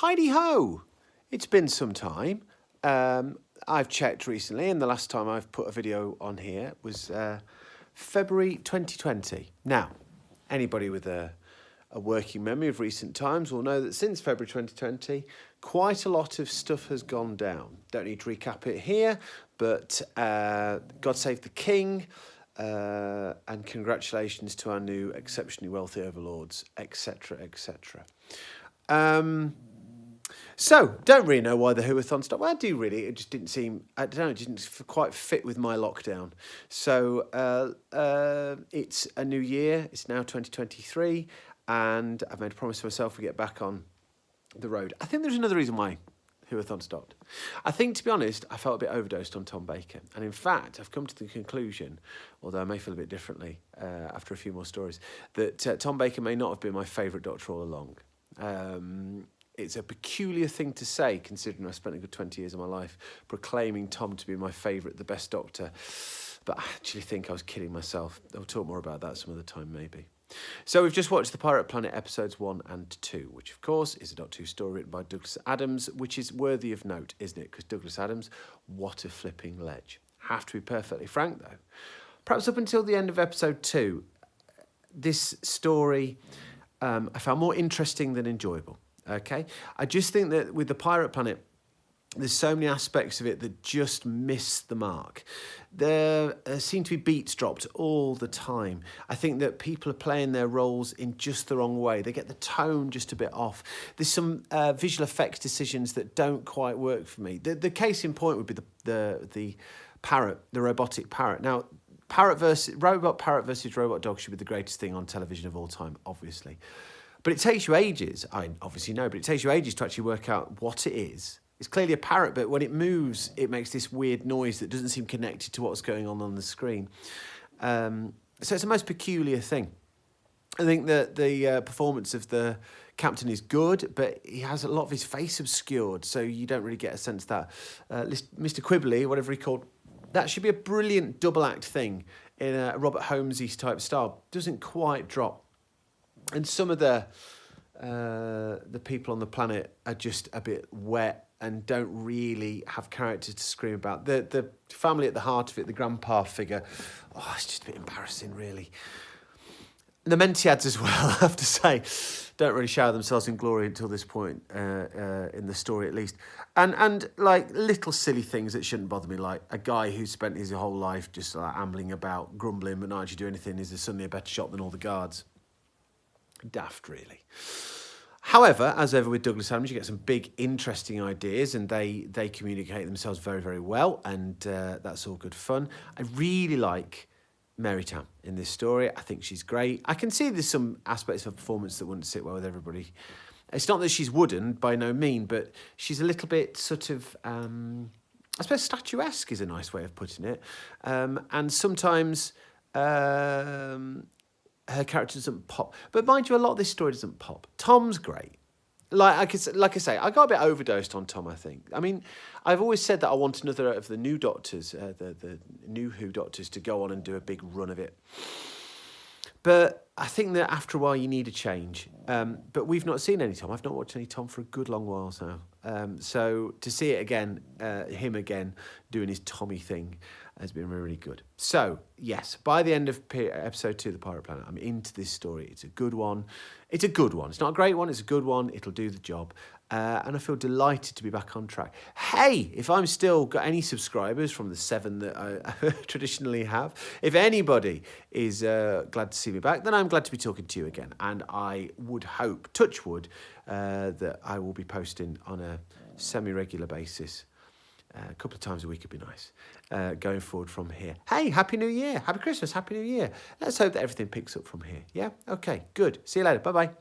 Heidi ho! It's been some time. I've checked recently, and the last time I've put a video on here was February 2020. Now, anybody with a working memory of recent times will know that since February 2020, quite a lot of stuff has gone down. Don't need to recap it here, but God Save the King, and congratulations to our new exceptionally wealthy overlords, etc., etc. So, don't really know why the Whoathon stopped. Well, I do really. It just didn't seem, I don't know, it didn't quite fit with my lockdown. So, it's a new year. It's now 2023. And I've made a promise to myself we get back on the road. I think there's another reason why Whoathon stopped. I think, to be honest, I felt a bit overdosed on Tom Baker. And in fact, I've come to the conclusion, although I may feel a bit differently after a few more stories, that Tom Baker may not have been my favourite doctor all along. It's a peculiar thing to say, considering I spent a good 20 years of my life proclaiming Tom to be my favourite, the best doctor. But I actually think I was kidding myself. I'll talk more about that some other time, maybe. So we've just watched The Pirate Planet episodes 1 and 2, which, of course, is a Doctor Who story written by Douglas Adams, which is worthy of note, isn't it? Because Douglas Adams, what a flipping ledge. Have to be perfectly frank, though. Perhaps up until the end of episode 2, this story I found more interesting than enjoyable. Okay, I just think that with The Pirate Planet, there's so many aspects of it that just miss the mark. There seem to be beats dropped all the time. I think that people are playing their roles in just the wrong way. They get the tone just a bit off. There's some visual effects decisions that don't quite work for me. The case in point would be the parrot, the robotic parrot. Now, robot parrot versus robot dog should be the greatest thing on television of all time, obviously. But it takes you ages, I obviously know, but it takes you ages to actually work out what it is. It's clearly a parrot, but when it moves, it makes this weird noise that doesn't seem connected to what's going on the screen. So it's the most peculiar thing. I think that the performance of the captain is good, but he has a lot of his face obscured, so you don't really get a sense that Mr. Quibbly, whatever he called, that should be a brilliant double act thing in a Robert Holmesy type style. Doesn't quite drop. And some of the people on the planet are just a bit wet and don't really have character to scream about. The family at the heart of it, the grandpa figure, it's just a bit embarrassing, really. And the Mentiads as well, I have to say, don't really shower themselves in glory until this point in the story, at least. And like little silly things that shouldn't bother me, like a guy who spent his whole life just like ambling about, grumbling, but not actually do anything, is suddenly a better shot than all the guards. Daft, really. However, as ever with Douglas Adams, you get some big, interesting ideas, and they communicate themselves very, very well, and that's all good fun. I really like Mary Tam in this story. I think she's great. I can see there's some aspects of her performance that wouldn't sit well with everybody. It's not that she's wooden, by no mean, but she's a little bit sort of, I suppose statuesque is a nice way of putting it. And sometimes her character doesn't pop. But mind you, a lot of this story doesn't pop. Tom's great. Like I say, I got a bit overdosed on Tom, I think. I mean, I've always said that I want another of the new doctors, the new Who doctors, to go on and do a big run of it. But I think that after a while you need a change. But we've not seen any Tom. I've not watched any Tom for a good long while now. So to see it again, him again, doing his Tommy thing, has been really, really good. So, yes, by the end of episode 2 of The Pirate Planet, I'm into this story. It's a good one. It's a good one. It's not a great one. It's a good one. It'll do the job. And I feel delighted to be back on track. Hey, if I'm still got any subscribers from the 7 that I traditionally have, if anybody is glad to see me back, then I'm glad to be talking to you again. And I would hope, touch wood, that I will be posting on a semi-regular basis. A couple of times a week would be nice, going forward from here. Hey, Happy New Year. Happy Christmas. Happy New Year. Let's hope that everything picks up from here. Yeah? Okay, good. See you later. Bye-bye.